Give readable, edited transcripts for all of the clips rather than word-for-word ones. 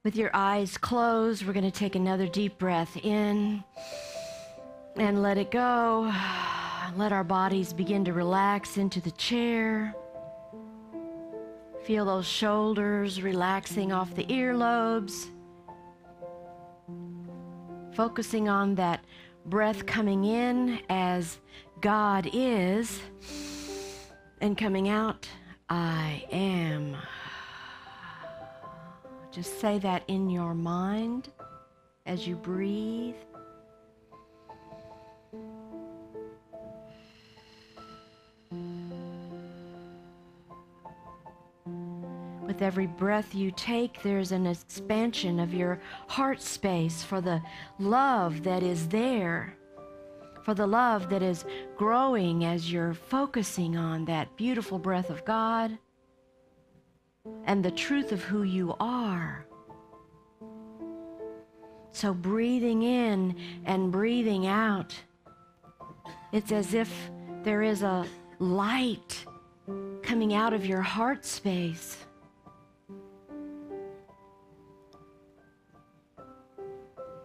With your eyes closed, we're going to take another deep breath in and let it go. Let our bodies begin to relax into the chair. Feel those shoulders relaxing off the earlobes. Focusing on that breath coming in as God is, and coming out, I am. Just say that in your mind as you breathe. With every breath you take, there's an expansion of your heart space for the love that is there, for the love that is growing as you're focusing on that beautiful breath of God and the truth of who you are. So breathing in and breathing out, it's as if there is a light coming out of your heart space.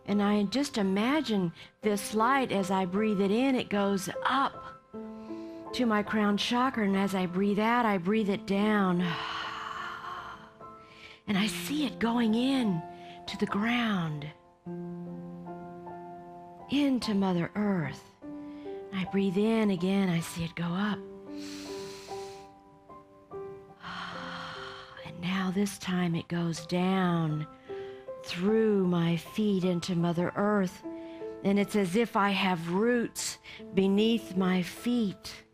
And I just imagine this light as I breathe it in, it goes up to my crown chakra, and as I breathe out, I breathe it down. And I see it going in to the ground, into Mother Earth. I breathe in again, I see it go up. And now this time it goes down through my feet into Mother Earth. And it's as if I have roots beneath my feet.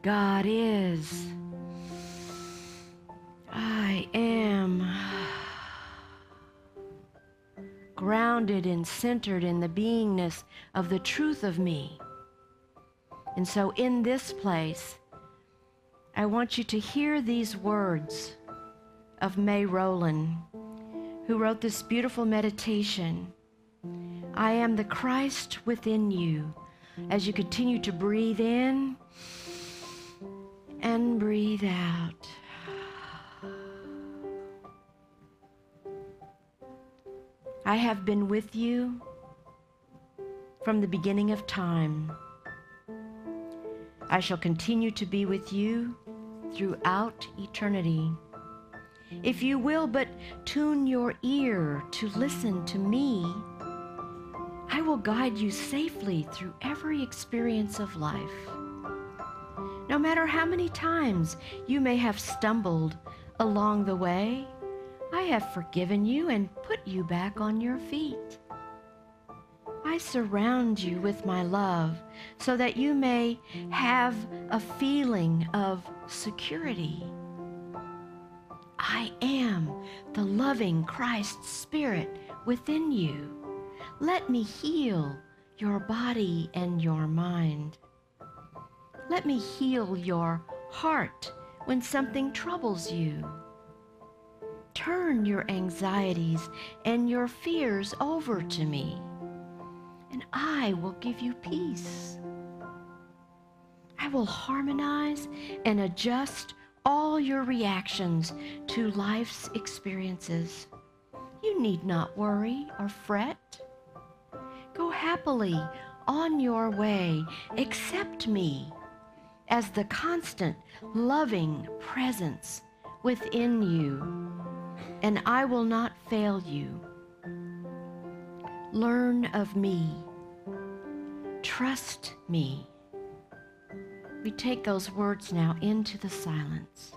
God is. I am grounded and centered in the beingness of the truth of me. And so in this place, I want you to hear these words of May Rowland, who wrote this beautiful meditation. I am the Christ within you. As you continue to breathe in and breathe out. I have been with you from the beginning of time. I shall continue to be with you throughout eternity. If you will but tune your ear to listen to me, I will guide you safely through every experience of life. No matter how many times you may have stumbled along the way, I have forgiven you and put you back on your feet. I surround you with my love so that you may have a feeling of security. I am the loving Christ Spirit within you. Let me heal your body and your mind. Let me heal your heart when something troubles you. Turn your anxieties and your fears over to me, and I will give you peace. I will harmonize and adjust all your reactions to life's experiences. You need not worry or fret. Go happily on your way. Accept me as the constant, loving presence within you, and I will not fail you. Learn of me. Trust me. We take those words now into the silence.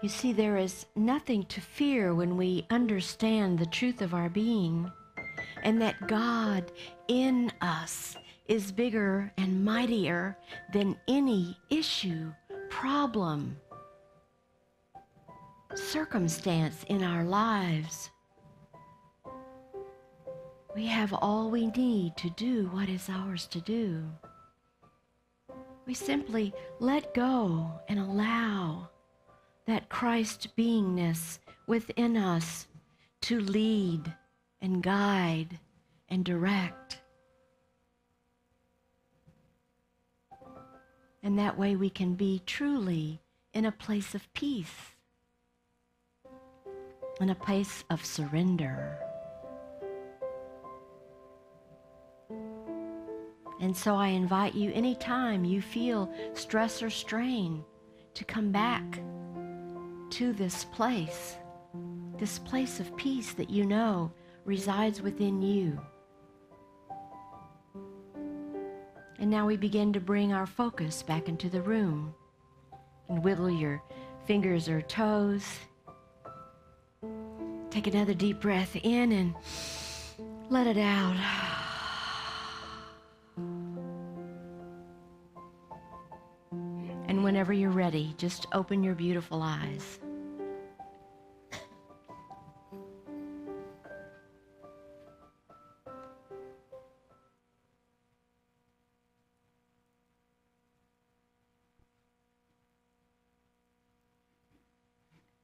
You see, there is nothing to fear when we understand the truth of our being, and that God in us is bigger and mightier than any issue, problem, circumstance in our lives. We have all we need to do what is ours to do. We simply let go and allow that Christ beingness within us to lead and guide and direct. And that way we can be truly in a place of peace, in a place of surrender. And so I invite you, anytime you feel stress or strain, to come back to this place of peace that you know resides within you. And now we begin to bring our focus back into the room. And wiggle your fingers or toes. Take another deep breath in and let it out. And whenever you're ready, just open your beautiful eyes.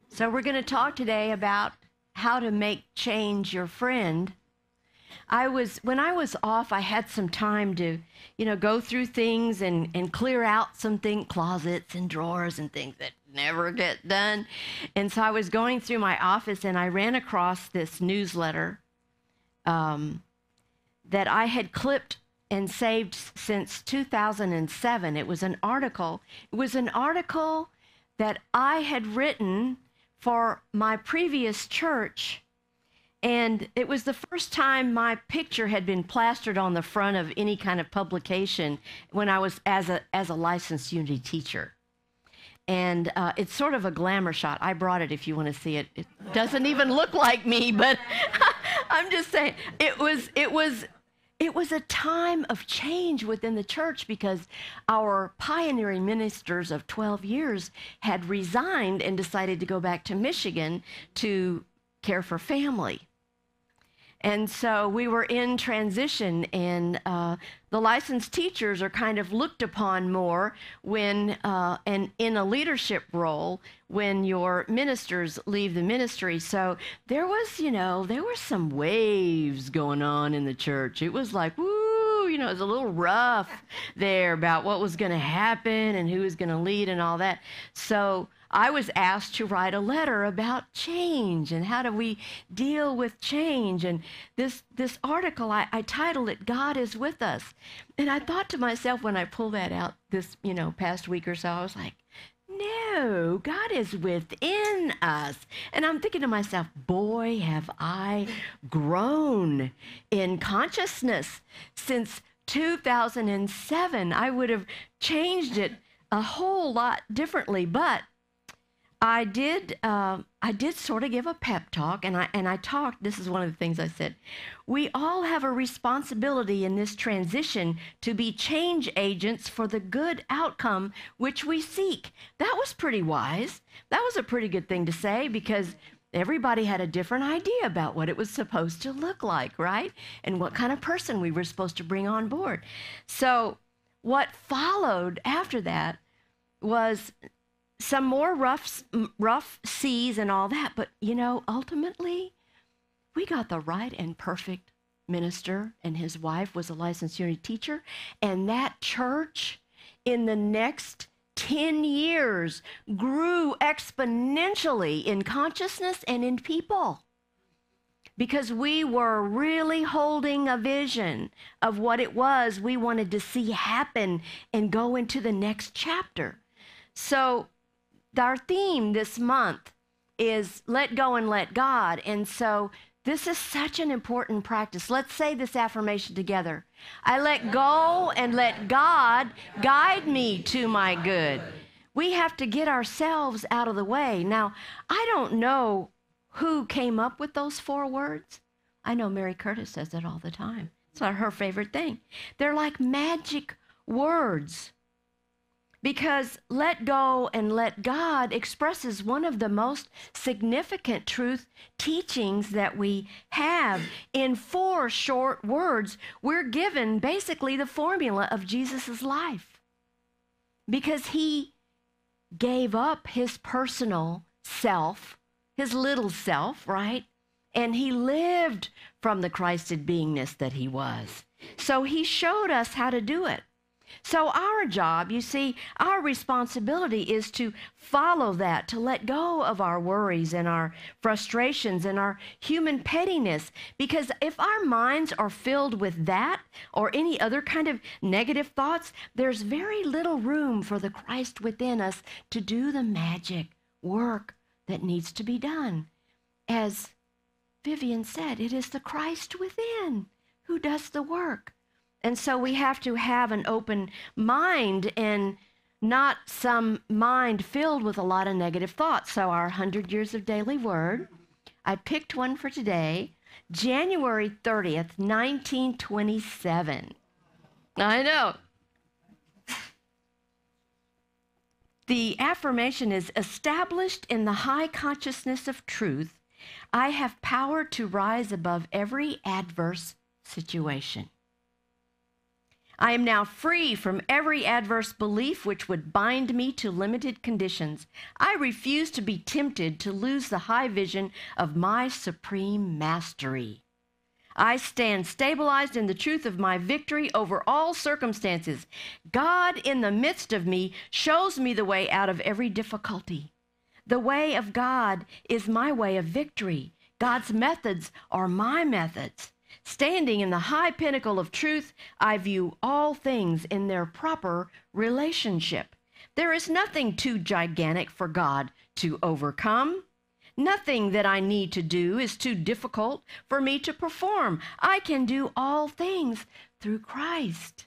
So we're going to talk today about how to make change your friend. When I was off, I had some time to, go through things and clear out some closets and drawers and things that never get done. And so I was going through my office and I ran across this newsletter that I had clipped and saved since 2007. It was an article. It was an article that I had written for my previous church, and it was the first time my picture had been plastered on the front of any kind of publication when I was as a licensed Unity teacher. And it's sort of a glamour shot. I brought it if you want to see it. It doesn't even look like me, but I'm just saying it was a time of change within the church because our pioneering ministers of 12 years had resigned and decided to go back to Michigan to care for family. And so we were in transition, and the licensed teachers are kind of looked upon more when, and in a leadership role when your ministers leave the ministry. So there was, there were some waves going on in the church. It was like, woo, it was a little rough there about what was going to happen and who was going to lead and all that. So I was asked to write a letter about change and how do we deal with change. And this article, I titled it, God is with us. And I thought to myself when I pulled that out this, past week or so, I was like, no, God is within us. And I'm thinking to myself, boy, have I grown in consciousness since 2007. I would have changed it a whole lot differently, but I did sort of give a pep talk, and I talked. This is one of the things I said. We all have a responsibility in this transition to be change agents for the good outcome which we seek. That was pretty wise. That was a pretty good thing to say because everybody had a different idea about what it was supposed to look like, right? And what kind of person we were supposed to bring on board. So what followed after that was some more rough seas and all that. But, ultimately, we got the right and perfect minister, and his wife was a licensed Unity teacher. And that church, in the next 10 years, grew exponentially in consciousness and in people. Because we were really holding a vision of what it was we wanted to see happen and go into the next chapter. So our theme this month is let go and let God. And so this is such an important practice. Let's say this affirmation together. I let go and let God guide me to my good. We have to get ourselves out of the way. Now, I don't know who came up with those 4 words. I know Mary Curtis says it all the time. It's her favorite thing. They're like magic words. Because let go and let God expresses one of the most significant truth teachings that we have. In 4 short words, we're given basically the formula of Jesus' life. Because he gave up his personal self, his little self, right? And he lived from the Christed beingness that he was. So he showed us how to do it. So our job, you see, our responsibility is to follow that, to let go of our worries and our frustrations and our human pettiness. Because if our minds are filled with that or any other kind of negative thoughts, there's very little room for the Christ within us to do the magic work that needs to be done. As Vivian said, it is the Christ within who does the work. And so we have to have an open mind and not some mind filled with a lot of negative thoughts. So our 100 Years of Daily Word, I picked one for today, January 30th, 1927. I know. The affirmation is, established in the high consciousness of truth, I have power to rise above every adverse situation. I am now free from every adverse belief which would bind me to limited conditions. I refuse to be tempted to lose the high vision of my supreme mastery. I stand stabilized in the truth of my victory over all circumstances. God in the midst of me shows me the way out of every difficulty. The way of God is my way of victory. God's methods are my methods. Standing in the high pinnacle of truth, I view all things in their proper relationship. There is nothing too gigantic for God to overcome. Nothing that I need to do is too difficult for me to perform. I can do all things through Christ.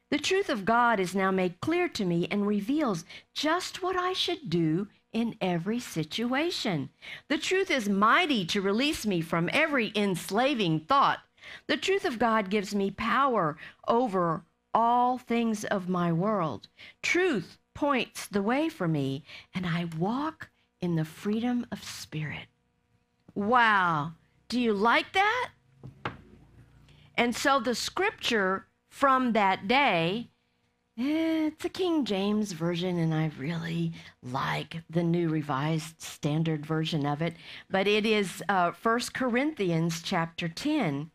The truth of God is now made clear to me and reveals just what I should do in every situation. The truth is mighty to release me from every enslaving thought. The truth of God gives me power over all things of my world. Truth points the way for me, and I walk in the freedom of spirit. Wow. Do you like that? And so the scripture from that day, it's a King James version, and I really like the New Revised Standard version of it. But it is 1 Corinthians chapter 10,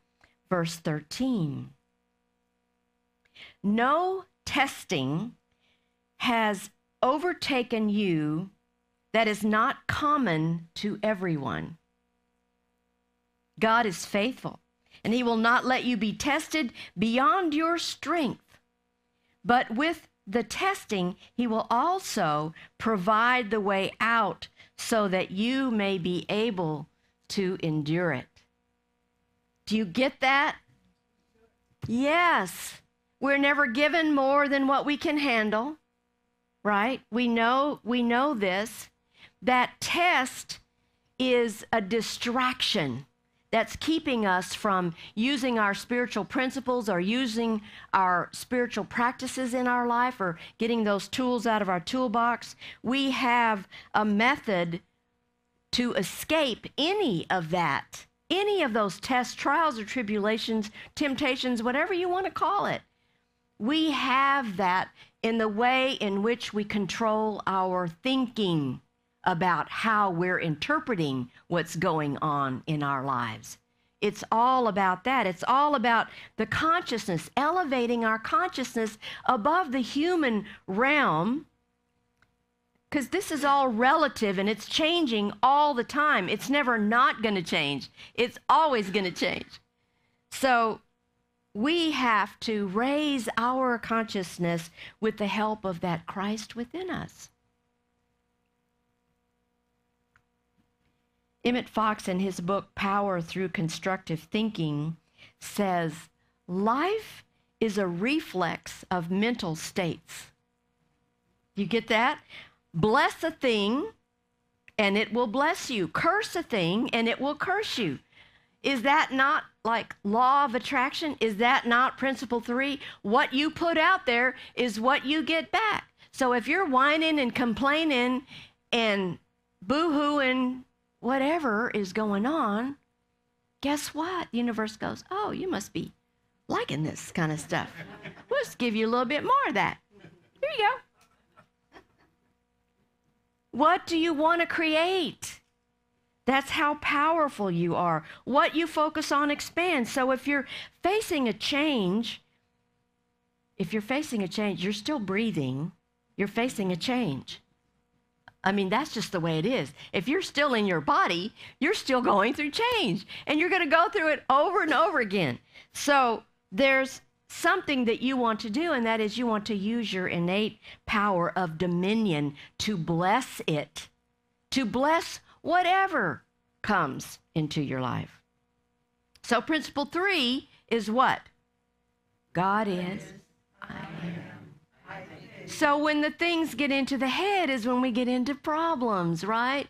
verse 13. No testing has overtaken you that is not common to everyone. God is faithful, and he will not let you be tested beyond your strength. But with the testing, he will also provide the way out so that you may be able to endure it. Do you get that? Yes. We're never given more than what we can handle, right? We know this. That test is a distraction that's keeping us from using our spiritual principles or using our spiritual practices in our life or getting those tools out of our toolbox. We have a method to escape any of that, any of those tests, trials, or tribulations, temptations, whatever you want to call it. We have that in the way in which we control our thinking about how we're interpreting what's going on in our lives. It's all about that. It's all about the consciousness, elevating our consciousness above the human realm, because this is all relative and it's changing all the time. It's never not going to change. It's always going to change. So we have to raise our consciousness with the help of that Christ within us. Emmett Fox, in his book, Power Through Constructive Thinking, says, life is a reflex of mental states. You get that? Bless a thing, and it will bless you. Curse a thing, and it will curse you. Is that not like law of attraction? Is that not principle 3? What you put out there is what you get back. So if you're whining and complaining and boo-hooing whatever is going on, guess what? The universe goes, oh, you must be liking this kind of stuff. We'll just give you a little bit more of that. Here you go. What do you want to create? That's how powerful you are. What you focus on expands. So if you're facing a change, you're still breathing. You're facing a change. I mean, that's just the way it is. If you're still in your body, you're still going through change. And you're going to go through it over and over again. So there's something that you want to do, and that is you want to use your innate power of dominion to bless it, to bless whatever comes into your life. So principle 3 is what? God is, I am. So when the things get into the head is when we get into problems, right?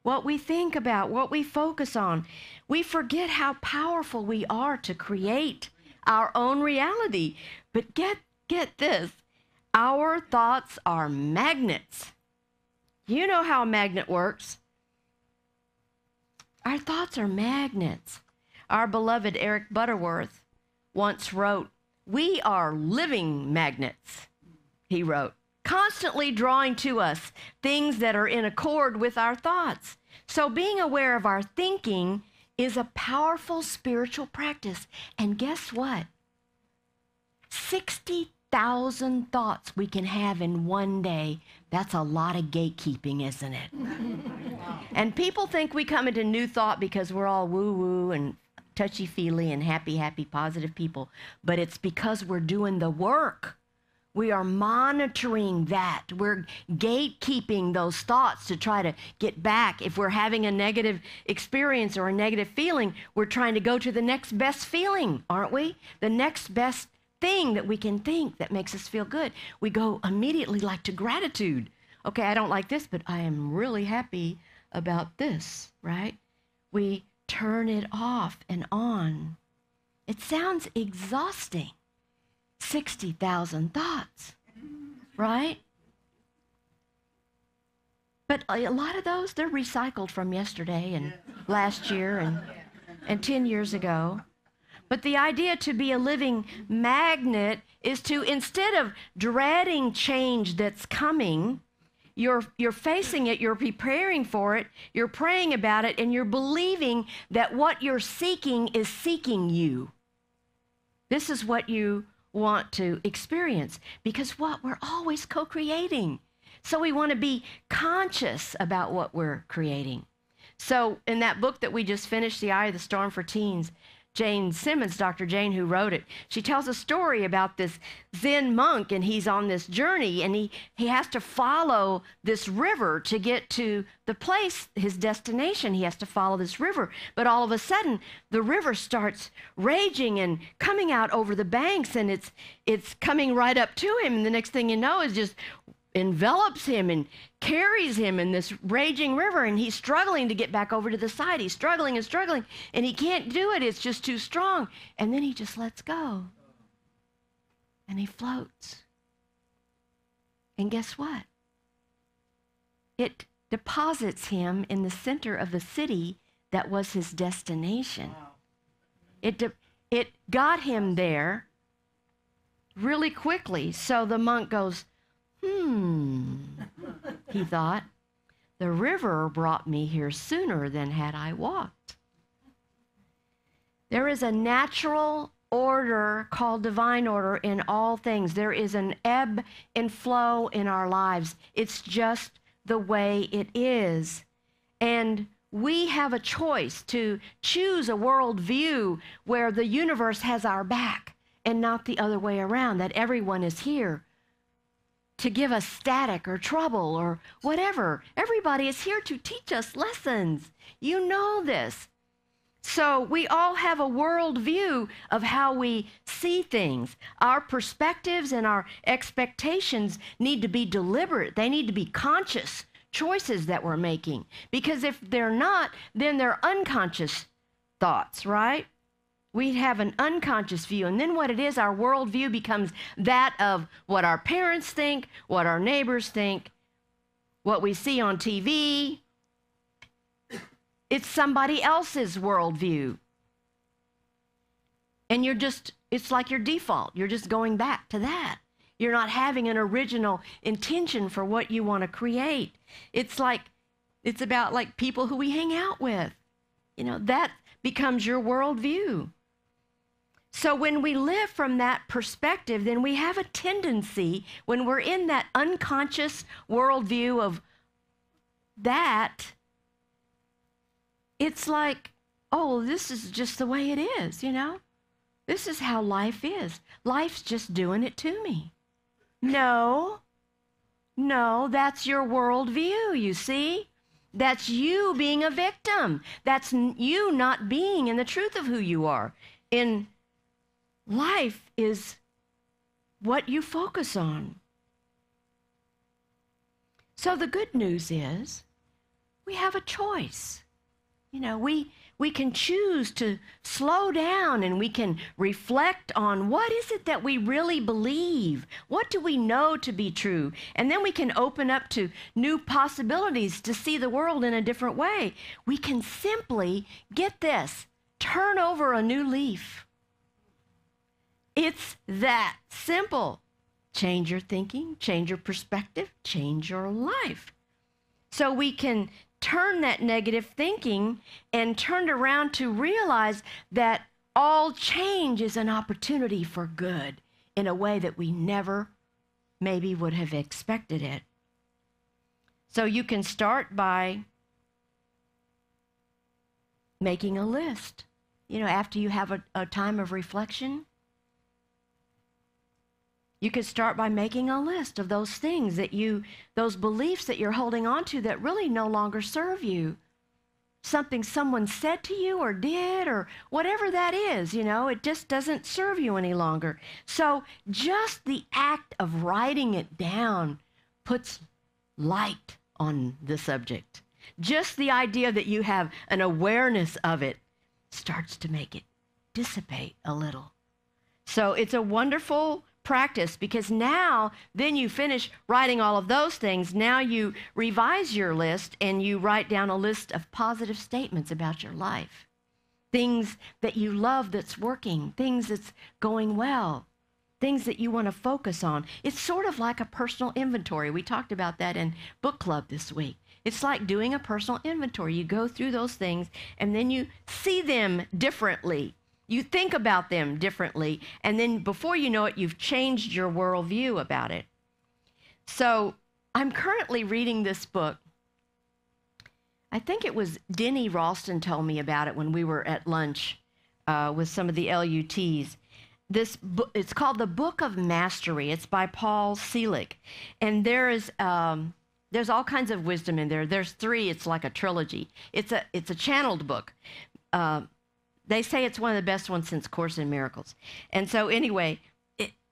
What we think about, what we focus on. We forget how powerful we are to create our own reality. But get this, our thoughts are magnets. You know how a magnet works. Our thoughts are magnets. Our beloved Eric Butterworth once wrote, "We are living magnets," he wrote, "constantly drawing to us things that are in accord with our thoughts." So being aware of our thinking is a powerful spiritual practice. And guess what? 60,000 thoughts we can have in one day. That's a lot of gatekeeping, isn't it? And people think we come into new thought because we're all woo-woo and touchy-feely and happy, positive people. But it's because we're doing the work. We are monitoring that. We're gatekeeping those thoughts to try to get back. If we're having a negative experience or a negative feeling, we're trying to go to the next best feeling, aren't we? The next best thing that we can think that makes us feel good. We go immediately like to gratitude. Okay, I don't like this, but I am really happy about this, right? We turn it off and on. It sounds exhausting. 60,000 thoughts, right? But a lot of those, they're recycled from yesterday and last year and 10 years ago. But the idea to be a living magnet is to, instead of dreading change that's coming, you're facing it, you're preparing for it, you're praying about it, and you're believing that what you're seeking is seeking you. This is what you want to experience, because what we're always co-creating. So we want to be conscious about what we're creating. So in that book that we just finished, The Eye of the Storm for Teens, Jane Simmons, Dr. Jane, who wrote it, she tells a story about this Zen monk, and he's on this journey, and he has to follow this river to get to the place, his destination. He has to follow this river. But all of a sudden, the river starts raging and coming out over the banks, and it's coming right up to him. And the next thing you know is just envelops him and carries him in this raging river, and he's struggling to get back over to the side. He's struggling and struggling, and he can't do it. It's just too strong. And then he just lets go, and he floats. And guess what? It deposits him in the center of the city that was his destination. It got him there really quickly. So the monk goes, he thought, the river brought me here sooner than had I walked. There is a natural order called divine order in all things. There is an ebb and flow in our lives. It's just the way it is. And we have a choice to choose a worldview where the universe has our back and not the other way around, that everyone is here to give us static or trouble or whatever. Everybody is here to teach us lessons. You know this. So we all have a worldview of how we see things. Our perspectives and our expectations need to be deliberate. They need to be conscious choices that we're making. Because if they're not, then they're unconscious thoughts, right? We have an unconscious view, and then what it is, our worldview becomes that of what our parents think, what our neighbors think, what we see on TV. It's somebody else's worldview. And it's like your default. You're just going back to that. You're not having an original intention for what you want to create. It's about like people who we hang out with. That becomes your worldview. So when we live from that perspective, then we have a tendency, when we're in that unconscious worldview of that, it's like, oh, this is just the way it is, This is how life is. Life's just doing it to me. No, that's your worldview, you see? That's you being a victim. That's you not being in the truth of who you are. In life is what you focus on. So the good news is we have a choice. We can choose to slow down, and we can reflect on what is it that we really believe? What do we know to be true? And then we can open up to new possibilities to see the world in a different way. We can simply, get this, turn over a new leaf. It's that simple. Change your thinking, change your perspective, change your life. So we can turn that negative thinking and turn around to realize that all change is an opportunity for good in a way that we never maybe would have expected it. So you can start by making a list. After you have a time of reflection, you could start by making a list of those things those beliefs that you're holding on to that really no longer serve you. Something someone said to you or did or whatever that is, it just doesn't serve you any longer. So just the act of writing it down puts light on the subject. Just the idea that you have an awareness of it starts to make it dissipate a little. So it's a wonderful practice, because now then you finish writing all of those things. Now you revise your list and you write down a list of positive statements about your life. Things that you love that's working, things that's going well, things that you want to focus on. It's sort of like a personal inventory. We talked about that in book club this week. It's like doing a personal inventory. You go through those things and then you see them differently. You think about them differently, and then before you know it, you've changed your worldview about it. So I'm currently reading this book. I think it was Denny Ralston told me about it when we were at lunch with some of the LUTs. It's called The Book of Mastery. It's by Paul Selig, and there's all kinds of wisdom in there. There's 3. It's like a trilogy. It's a channeled book. They say it's one of the best ones since Course in Miracles. And so anyway,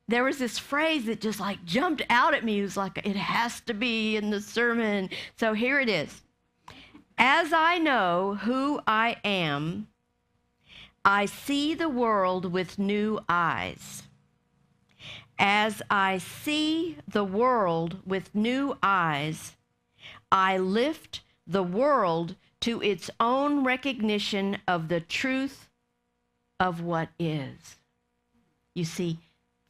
there was this phrase that just like jumped out at me. It was like, it has to be in the sermon. So here it is. As I know who I am, I see the world with new eyes. As I see the world with new eyes, I lift the world to its own recognition of the truth of what is. You see,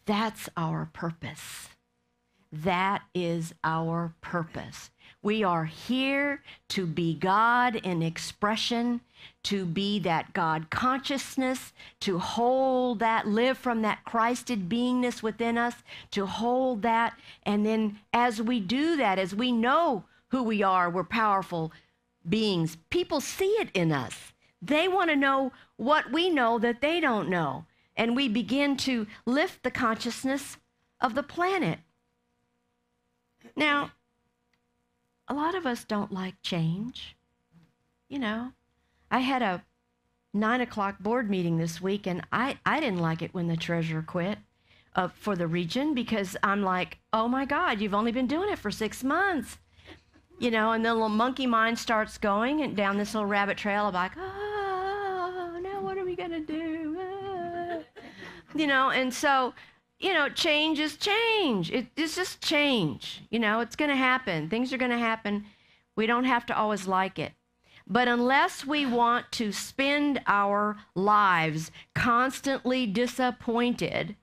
that's our purpose. That is our purpose. We are here to be God in expression, to be that God consciousness, to hold that, live from that Christed beingness within us, to hold that. And then as we do that, as we know who we are, we're powerful beings. People see it in us. They want to know what we know that they don't know. And we begin to lift the consciousness of the planet. Now, a lot of us don't like change. I had a 9 o'clock board meeting this week, and I didn't like it when the treasurer quit for the region, because I'm like, oh my God, you've only been doing it for 6 months. And the little monkey mind starts going and down this little rabbit trail of like, oh, no. going to do? And so, change is change. It's just change. It's going to happen. Things are going to happen. We don't have to always like it. But unless we want to spend our lives constantly disappointed,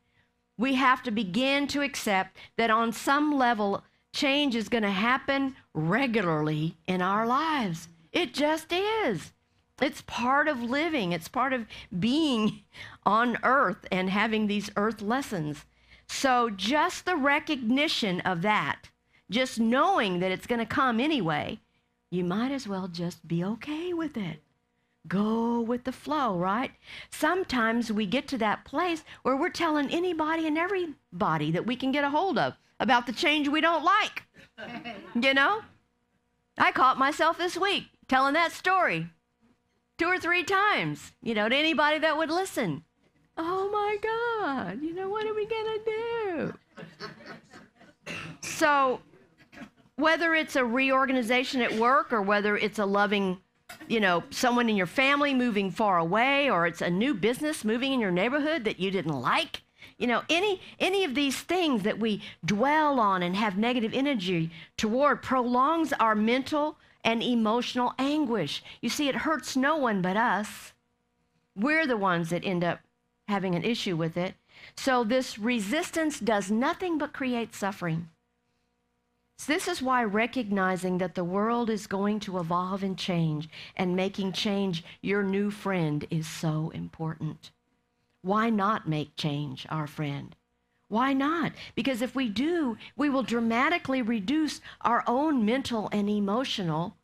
we have to begin to accept that on some level, change is going to happen regularly in our lives. It just is. It's part of living. It's part of being on earth and having these earth lessons. So just the recognition of that, just knowing that it's going to come anyway, you might as well just be okay with it. Go with the flow, right? Sometimes we get to that place where we're telling anybody and everybody that we can get a hold of about the change we don't like. I caught myself this week telling that story 2 or 3 times, to anybody that would listen. Oh my God, what are we gonna do? So whether it's a reorganization at work or whether it's a loving, someone in your family moving far away, or it's a new business moving in your neighborhood that you didn't like, any of these things that we dwell on and have negative energy toward prolongs our mental and emotional anguish. You see, it hurts no one but us. We're the ones that end up having an issue with it. So this resistance does nothing but create suffering. So this is why recognizing that the world is going to evolve and change, and making change your new friend, is so important. Why not make change our friend? Why not? Because if we do, we will dramatically reduce our own mental and emotional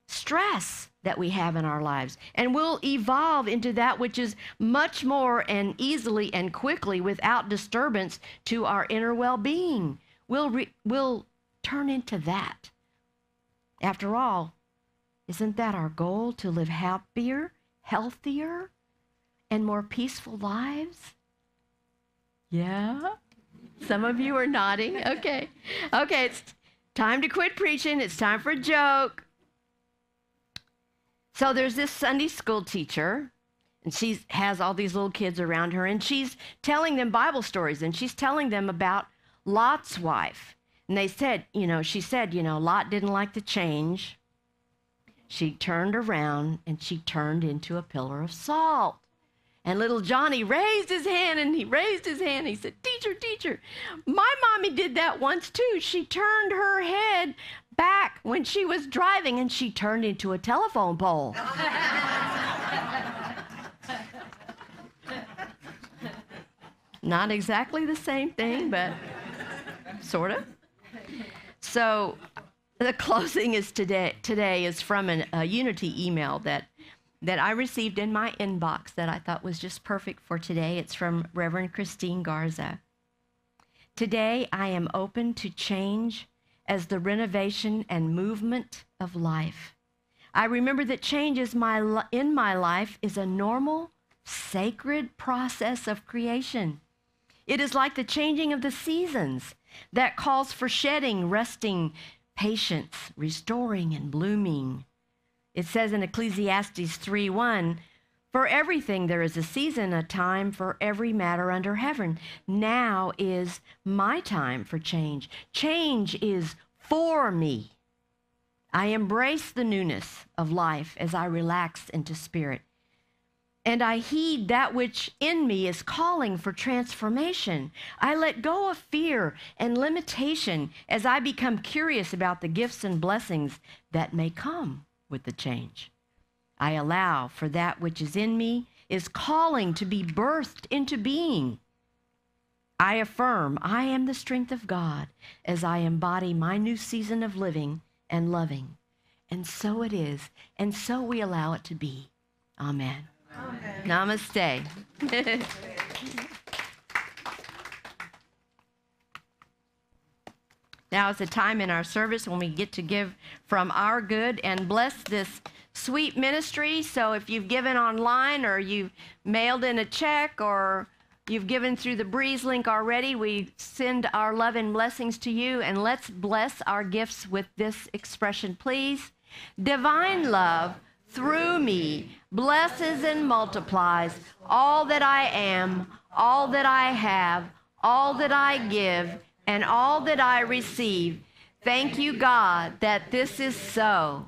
stress that we have in our lives, and we'll evolve into that which is much more and easily and quickly without disturbance to our inner well-being. We'll turn into that. After all, isn't that our goal, to live happier, healthier, and more peaceful lives? Yeah? Some of you are nodding. Okay, it's time to quit preaching. It's time for a joke. So there's this Sunday school teacher, and she has all these little kids around her, and she's telling them Bible stories, and she's telling them about Lot's wife. And they said, she said, Lot didn't like the change. She turned around and she turned into a pillar of salt. And little Johnny raised his hand, and he said, Teacher, my mommy did that once too. She turned her head back when she was driving, and she turned into a telephone pole. Not exactly the same thing, but sort of. So the closing is today is from a Unity email that I received in my inbox that I thought was just perfect for today. It's from Reverend Christine Garza. Today, I am open to change as the renovation and movement of life. I remember that change in my life is a normal, sacred process of creation. It is like the changing of the seasons that calls for shedding, resting, patience, restoring, and blooming. It says in Ecclesiastes 3:1, "For everything there is a season, a time for every matter under heaven. Now is my time for change. Change is for me. I embrace the newness of life as I relax into spirit. And I heed that which in me is calling for transformation. I let go of fear and limitation as I become curious about the gifts and blessings that may come with the change. I allow for that which is in me is calling to be birthed into being. I affirm I am the strength of God as I embody my new season of living and loving. And so it is, and so we allow it to be. Amen." Amen. Namaste. Now is the time in our service when we get to give from our good and bless this sweet ministry. So if you've given online, or you've mailed in a check, or you've given through the Breeze link already, we send our love and blessings to you. And let's bless our gifts with this expression, please. Divine love through me, blesses and multiplies all that I am, all that I have, all that I give, and all that I receive. Thank you, God, that this is so.